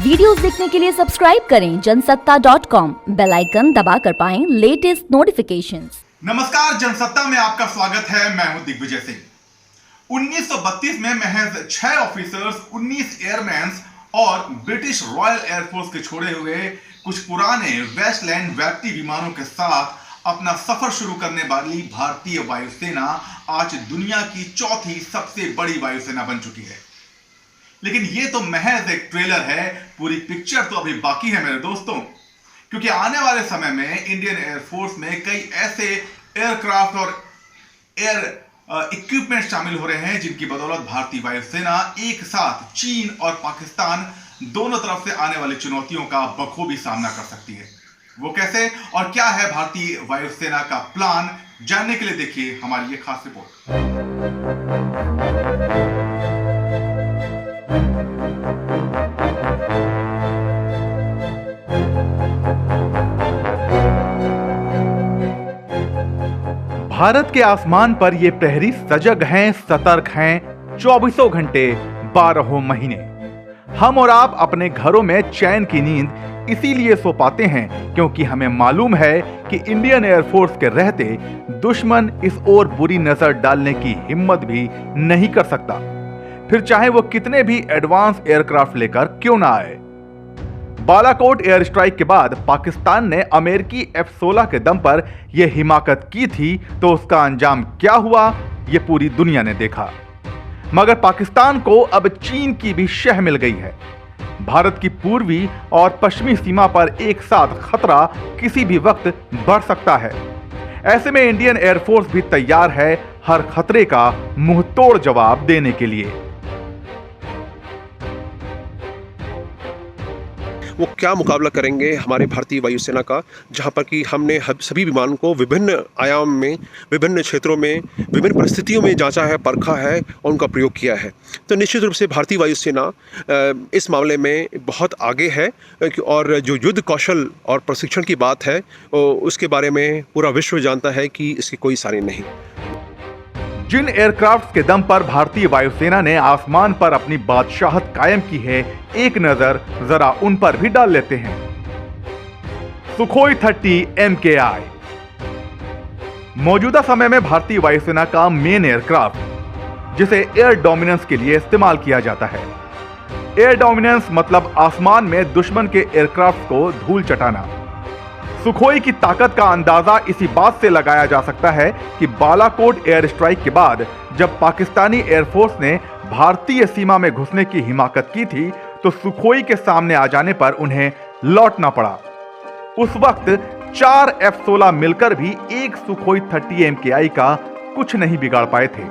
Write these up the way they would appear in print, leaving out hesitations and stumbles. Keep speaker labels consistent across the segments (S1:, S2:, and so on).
S1: Videos देखने के लिए सब्सक्राइब करें जनसत्ता.com, बेल आइकन दबाकर पाएं लेटेस्ट नोटिफिकेशंस।
S2: नमस्कार, जनसत्ता में आपका स्वागत है। मैं हूं दिग्विजय सिंह। 1932 में महज 6 ऑफिसर्स, 19 एयरमैन और ब्रिटिश रॉयल एयरफोर्स के छोड़े हुए कुछ पुराने वेस्टलैंड वेप्टी विमानों के साथ अपना सफर शुरू करने वाली भारतीय वायुसेना आज दुनिया की चौथी सबसे बड़ी वायुसेना बन चुकी है। लेकिन यह तो महज एक ट्रेलर है, पूरी पिक्चर तो अभी बाकी है मेरे दोस्तों, क्योंकि आने वाले समय में इंडियन एयरफोर्स में कई ऐसे एयरक्राफ्ट और एयर इक्विपमेंट शामिल हो रहे हैं जिनकी बदौलत भारतीय वायुसेना एक साथ चीन और पाकिस्तान दोनों तरफ से आने वाली चुनौतियों का बखूबी सामना कर सकती है। वो कैसे और क्या है भारतीय वायुसेना का प्लान, जानने के लिए देखिए हमारी ये खास रिपोर्ट। भारत के आसमान पर ये प्रहरी सजग हैं, सतर्क हैं, 24 घंटे 12 महीने। हम और आप अपने घरों में चैन की नींद इसीलिए सो पाते हैं क्योंकि हमें मालूम है कि इंडियन एयरफोर्स के रहते दुश्मन इस ओर बुरी नजर डालने की हिम्मत भी नहीं कर सकता, फिर चाहे वो कितने भी एडवांस एयरक्राफ्ट लेकर क्यों ना आए। बालाकोट एयर स्ट्राइक के बाद पाकिस्तान ने अमेरिकी F-16 के दम पर यह हिमाकत की थी, तो उसका अंजाम क्या हुआ यह पूरी दुनिया ने देखा। मगर पाकिस्तान को अब चीन की भी शह मिल गई है। भारत की पूर्वी और पश्चिमी सीमा पर एक साथ खतरा किसी भी वक्त बढ़ सकता है। ऐसे में इंडियन एयरफोर्स भी तैयार है हर खतरे का मुंहतोड़ जवाब देने के लिए।
S3: वो क्या मुकाबला करेंगे हमारे भारतीय वायुसेना का, जहां पर कि हमने सभी विमानों को विभिन्न आयाम में, विभिन्न क्षेत्रों में, विभिन्न परिस्थितियों में जांचा है, परखा है और उनका प्रयोग किया है। तो निश्चित रूप से भारतीय वायुसेना इस मामले में बहुत आगे है और जो युद्ध कौशल और प्रशिक्षण की बात है उसके बारे में पूरा विश्व जानता है कि इसकी कोई सानी नहीं।
S2: जिन एयरक्राफ्ट के दम पर भारतीय वायुसेना ने आसमान पर अपनी बादशाहत कायम की है, एक नजर जरा उन पर भी डाल लेते हैं। सुखोई 30 MKI मौजूदा समय में भारतीय वायुसेना का मेन एयरक्राफ्ट, जिसे एयर डोमिनेंस के लिए इस्तेमाल किया जाता है। एयर डोमिनेंस मतलब आसमान में दुश्मन के एयरक्राफ्ट को धूल चटाना। सुखोई की ताकत का अंदाजा इसी बात से लगाया जा सकता है कि बालाकोट एयर स्ट्राइक के बाद जब पाकिस्तानी एयरफोर्स ने भारतीय सीमा में घुसने की हिमाकत की थी, तो सुखोई के सामने आ जाने पर उन्हें लौटना पड़ा। उस वक्त 4 F-16 मिलकर भी एक सुखोई 30 MKI का कुछ नहीं बिगाड़ पाए थे।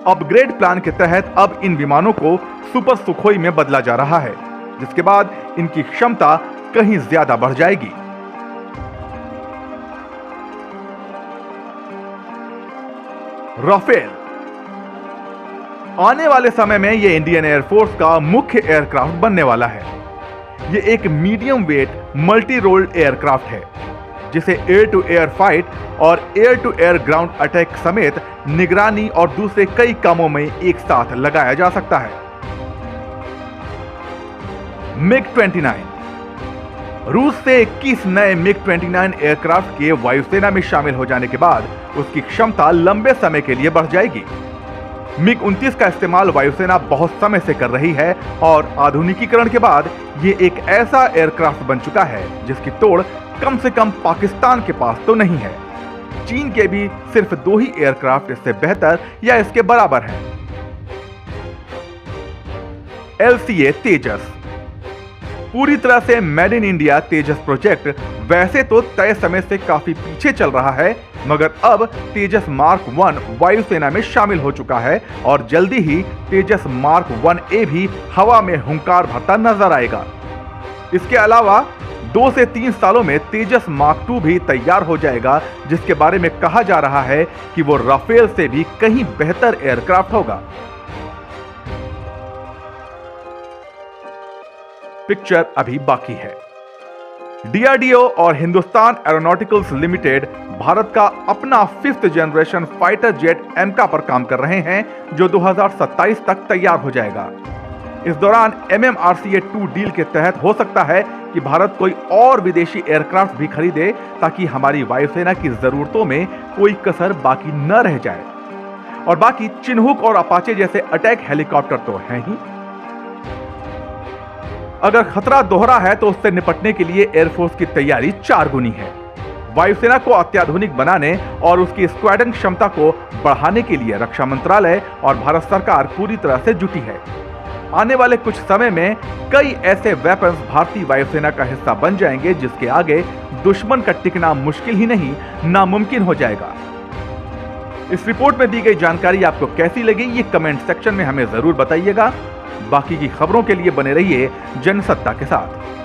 S2: अपग्रेड प्लान के तहत अब इन विमानों को सुपर सुखोई में बदला जा रहा है, जिसके बाद इनकी क्षमता कहीं ज्यादा बढ़ जाएगी। राफेल आने वाले समय में यह इंडियन एयरफोर्स का मुख्य एयरक्राफ्ट बनने वाला है। यह एक medium weight multi role aircraft है, जिसे एयर टू एयर फाइट और air to air ground attack समेत निगरानी और दूसरे कई कामों में एक साथ लगाया जा सकता है। MiG-29 रूस से 21 नए MiG-29 एयरक्राफ्ट के वायुसेना में शामिल हो जाने के बाद उसकी क्षमता लंबे समय के लिए बढ़ जाएगी। MiG-29 का इस्तेमाल वायुसेना बहुत समय से कर रही है और आधुनिकीकरण के बाद ये एक ऐसा एयरक्राफ्ट बन चुका है जिसकी तोड़ कम से कम पाकिस्तान के पास तो नहीं है। चीन के भी सिर्फ 2 ही एयरक्राफ्ट इससे बेहतर या इसके बराबर हैं। LCA तेजस पूरी तरह से made in India Tejas project वैसे तो तय समय से काफी पीछे चल रहा है, मगर अब तेजस मार्क 1 वायुसेना में शामिल हो चुका है और जल्दी ही तेजस मार्क 1A भी हवा में हुंकार भरता नजर आएगा। इसके अलावा 2 से 3 सालों में तेजस मार्क 2 भी तैयार हो जाएगा, जिसके बारे में कहा जा रहा है कि वो राफेल से भी कहीं बेहतर एयरक्राफ्ट होगा। पिक्चर अभी बाकी है। DRDO और हिंदुस्तान एरोनॉटिकल्स लिमिटेड भारत का अपना 5th जनरेशन फाइटर जेट एमका पर काम कर रहे हैं, जो 2027 तक तैयार हो जाएगा। इस दौरान MMRCA-2 डील के तहत हो सकता है कि भारत कोई और विदेशी एयरक्राफ्ट भी खरीदे ताकि हमारी वायुसेना की जरूरतों में कोई कसर बाकी न रह जाए। और बाकी चिन्हुक और अपाचे जैसे अटैक हेलीकॉप्टर तो हैं ही। अगर खतरा दोहरा है तो उससे निपटने के लिए एयरफोर्स की तैयारी 4 गुनी है। वायुसेना को अत्याधुनिक बनाने और उसकी स्क्वाड्रन क्षमता को बढ़ाने के लिए रक्षा मंत्रालय और भारत सरकार पूरी तरह से जुटी है। आने वाले कुछ समय में कई ऐसे वेपन्स भारतीय वायुसेना का हिस्सा बन जाएंगे जिसके आगे दुश्मन का टिकना मुश्किल ही नहीं, नामुमकिन हो जाएगा। इस रिपोर्ट में दी गई जानकारी आपको कैसी लगी, ये कमेंट सेक्शन में हमें जरूर बताइएगा। बाकी की खबरों के लिए बने रहिए जनसत्ता के साथ।